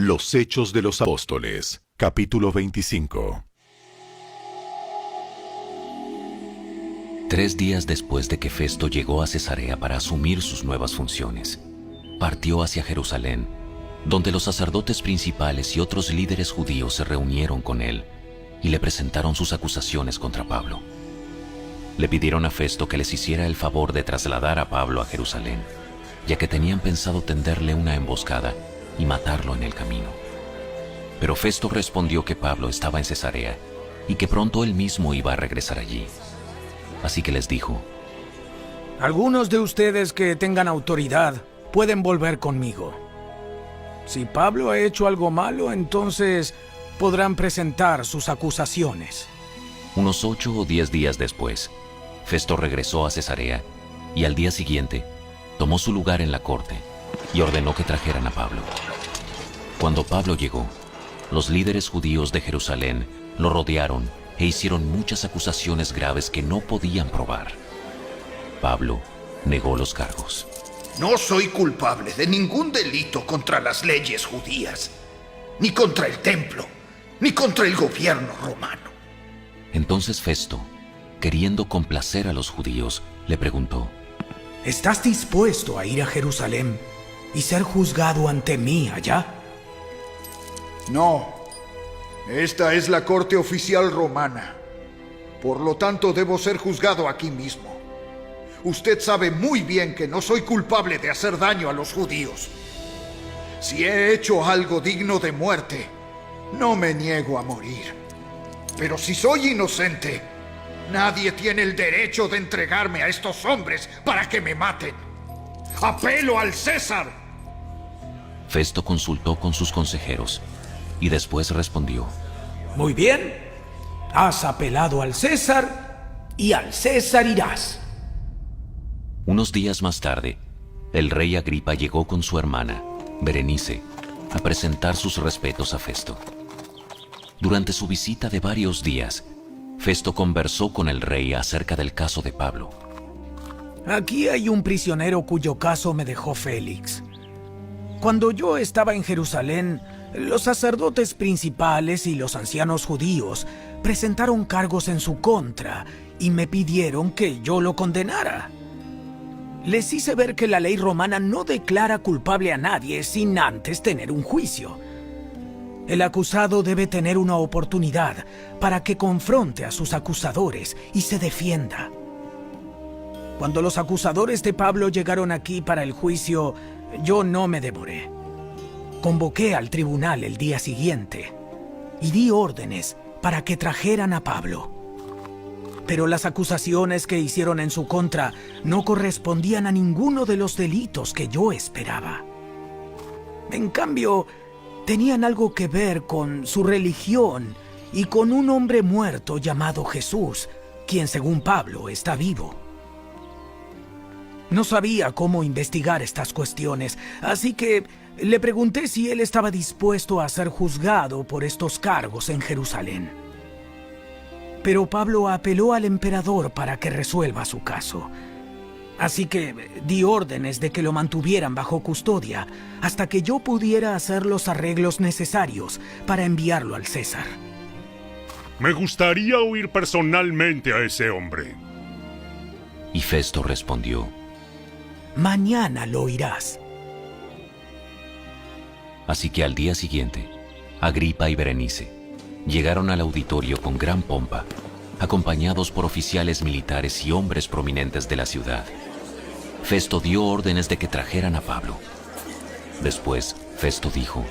Los Hechos de los Apóstoles, capítulo 25. 3 días después de que Festo llegó a Cesarea para asumir sus nuevas funciones, partió hacia Jerusalén, donde los sacerdotes principales y otros líderes judíos se reunieron con él y le presentaron sus acusaciones contra Pablo. Le pidieron a Festo que les hiciera el favor de trasladar a Pablo a Jerusalén, ya que tenían pensado tenderle una emboscada y matarlo en el camino. Pero Festo respondió que Pablo estaba en Cesarea y que pronto él mismo iba a regresar allí. Así que les dijo: algunos de ustedes que tengan autoridad pueden volver conmigo. Si Pablo ha hecho algo malo, entonces podrán presentar sus acusaciones. Unos 8 o 10 días después, Festo regresó a Cesarea y al día siguiente tomó su lugar en la corte y ordenó que trajeran a Pablo. Cuando Pablo llegó, los líderes judíos de Jerusalén lo rodearon e hicieron muchas acusaciones graves que no podían probar. Pablo negó los cargos. No soy culpable de ningún delito contra las leyes judías, ni contra el templo, ni contra el gobierno romano. Entonces Festo, queriendo complacer a los judíos, le preguntó: ¿estás dispuesto a ir a Jerusalén y ser juzgado ante mí allá? No, esta es la corte oficial romana. Por lo tanto, debo ser juzgado aquí mismo. Usted sabe muy bien que no soy culpable de hacer daño a los judíos. Si he hecho algo digno de muerte, no me niego a morir. Pero si soy inocente, nadie tiene el derecho de entregarme a estos hombres para que me maten. ¡Apelo al César! Festo consultó con sus consejeros y después respondió: muy bien, has apelado al César y al César irás. Unos días más tarde, el rey Agripa llegó con su hermana, Berenice, a presentar sus respetos a Festo. Durante su visita de varios días, Festo conversó con el rey acerca del caso de Pablo. Aquí hay un prisionero cuyo caso me dejó Félix. Cuando yo estaba en Jerusalén, los sacerdotes principales y los ancianos judíos presentaron cargos en su contra y me pidieron que yo lo condenara. Les hice ver que la ley romana no declara culpable a nadie sin antes tener un juicio. El acusado debe tener una oportunidad para que confronte a sus acusadores y se defienda. Cuando los acusadores de Pablo llegaron aquí para el juicio, yo no me demoré. Convoqué al tribunal el día siguiente y di órdenes para que trajeran a Pablo. Pero las acusaciones que hicieron en su contra no correspondían a ninguno de los delitos que yo esperaba. En cambio, tenían algo que ver con su religión y con un hombre muerto llamado Jesús, quien según Pablo está vivo. No sabía cómo investigar estas cuestiones, así que le pregunté si él estaba dispuesto a ser juzgado por estos cargos en Jerusalén. Pero Pablo apeló al emperador para que resuelva su caso. Así que di órdenes de que lo mantuvieran bajo custodia hasta que yo pudiera hacer los arreglos necesarios para enviarlo al César. Me gustaría oír personalmente a ese hombre. Y Festo respondió: mañana lo oirás. Así que al día siguiente, Agripa y Berenice llegaron al auditorio con gran pompa, acompañados por oficiales militares y hombres prominentes de la ciudad. Festo dio órdenes de que trajeran a Pablo. Después, Festo dijo: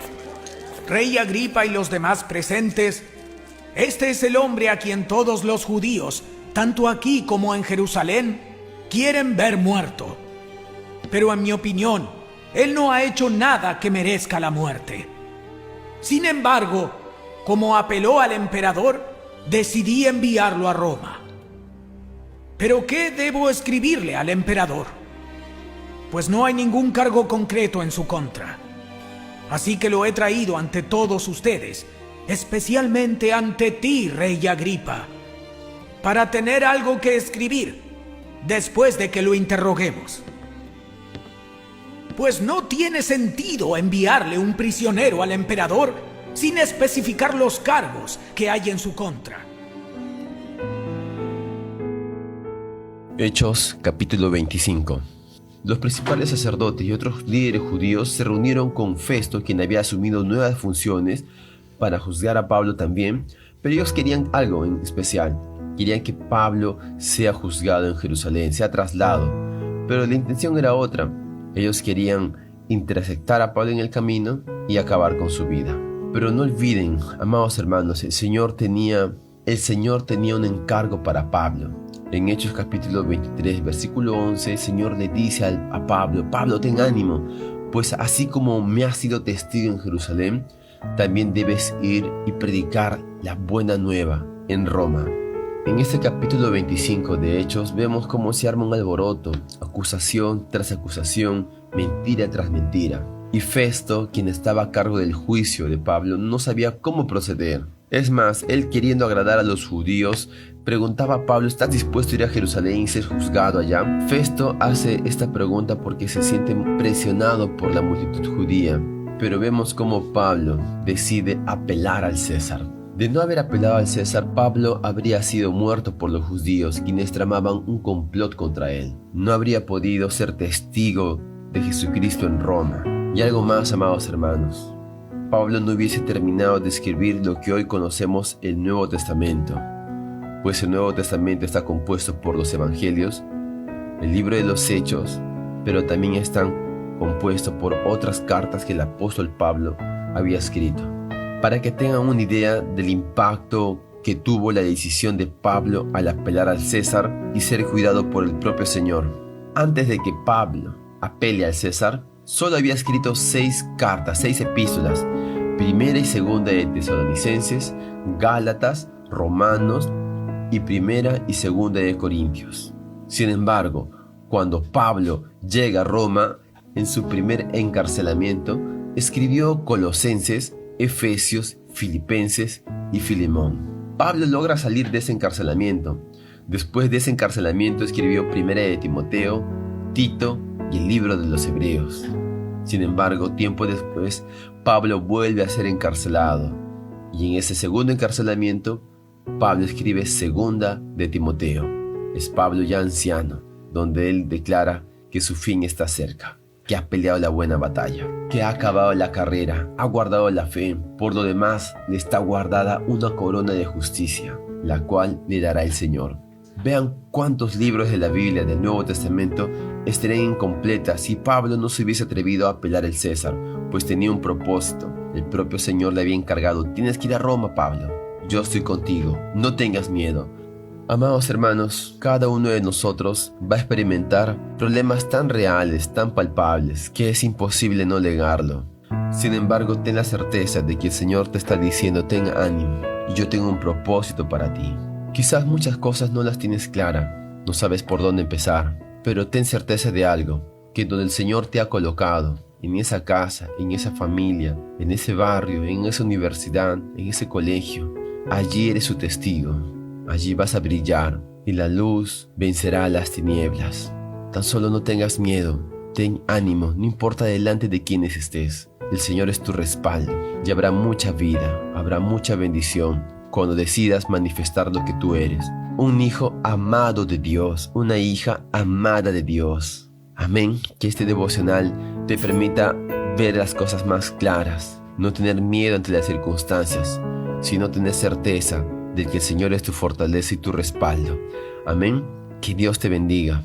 Rey Agripa y los demás presentes, este es el hombre a quien todos los judíos, tanto aquí como en Jerusalén, quieren ver muerto. Pero en mi opinión, él no ha hecho nada que merezca la muerte. Sin embargo, como apeló al emperador, decidí enviarlo a Roma. ¿Pero qué debo escribirle al emperador? Pues no hay ningún cargo concreto en su contra. Así que lo he traído ante todos ustedes, especialmente ante ti, Rey Agripa, para tener algo que escribir después de que lo interroguemos. pues no tiene sentido enviarle un prisionero al emperador sin especificar los cargos que hay en su contra. Hechos capítulo 25. Los principales sacerdotes y otros líderes judíos se reunieron con Festo, quien había asumido nuevas funciones, para juzgar a Pablo también, pero ellos querían algo en especial. Querían que Pablo sea juzgado en Jerusalén, sea trasladado, pero la intención era otra. Ellos querían interceptar a Pablo en el camino y acabar con su vida. Pero no olviden, amados hermanos, el Señor tenía un encargo para Pablo. En Hechos capítulo 23, versículo 11, el Señor le dice a Pablo: Pablo, ten ánimo, pues así como me has sido testigo en Jerusalén, también debes ir y predicar la buena nueva en Roma. En este capítulo 25 de Hechos vemos cómo se arma un alboroto, acusación tras acusación, mentira tras mentira. Y Festo, quien estaba a cargo del juicio de Pablo, no sabía cómo proceder. Es más, él, queriendo agradar a los judíos, preguntaba a Pablo: ¿estás dispuesto a ir a Jerusalén y ser juzgado allá? Festo hace esta pregunta porque se siente presionado por la multitud judía. Pero vemos cómo Pablo decide apelar al César. De no haber apelado al César, Pablo habría sido muerto por los judíos, quienes tramaban un complot contra él. No habría podido ser testigo de Jesucristo en Roma. Y algo más, amados hermanos. Pablo no hubiese terminado de escribir lo que hoy conocemos el Nuevo Testamento, pues el Nuevo Testamento está compuesto por los Evangelios, el libro de los Hechos, pero también están compuestos por otras cartas que el apóstol Pablo había escrito. Para que tengan una idea del impacto que tuvo la decisión de Pablo al apelar al César y ser cuidado por el propio Señor. Antes de que Pablo apele al César, solo había escrito 6 cartas, 6 epístolas: Primera y Segunda de Tesalonicenses, Gálatas, Romanos y Primera y Segunda de Corintios. Sin embargo, cuando Pablo llega a Roma, en su primer encarcelamiento, escribió Colosenses, Efesios, Filipenses y Filemón. Pablo logra salir de ese encarcelamiento. Después de ese encarcelamiento escribió Primera de Timoteo, Tito y el libro de los Hebreos. Sin embargo, tiempo después, Pablo vuelve a ser encarcelado, y en ese segundo encarcelamiento, Pablo escribe Segunda de Timoteo. Es Pablo ya anciano, donde él declara que su fin está cerca, que ha peleado la buena batalla, que ha acabado la carrera, ha guardado la fe. Por lo demás, le está guardada una corona de justicia, la cual le dará el Señor. Vean cuántos libros de la Biblia del Nuevo Testamento estarían incompletas si Pablo no se hubiese atrevido a apelar al César, pues tenía un propósito. El propio Señor le había encargado: tienes que ir a Roma, Pablo. Yo estoy contigo, no tengas miedo. Amados hermanos, cada uno de nosotros va a experimentar problemas tan reales, tan palpables, que es imposible no negarlo. Sin embargo, ten la certeza de que el Señor te está diciendo: ten ánimo, y yo tengo un propósito para ti. Quizás muchas cosas no las tienes claras, no sabes por dónde empezar, pero ten certeza de algo, que donde el Señor te ha colocado, en esa casa, en esa familia, en ese barrio, en esa universidad, en ese colegio, allí eres su testigo. Allí vas a brillar y la luz vencerá a las tinieblas. Tan solo no tengas miedo, ten ánimo, no importa delante de quiénes estés. El Señor es tu respaldo y habrá mucha vida, habrá mucha bendición cuando decidas manifestar lo que tú eres. Un hijo amado de Dios, una hija amada de Dios. Amén. Que este devocional te permita ver las cosas más claras, no tener miedo ante las circunstancias, sino tener certeza de que el Señor es tu fortaleza y tu respaldo. Amén. Que Dios te bendiga.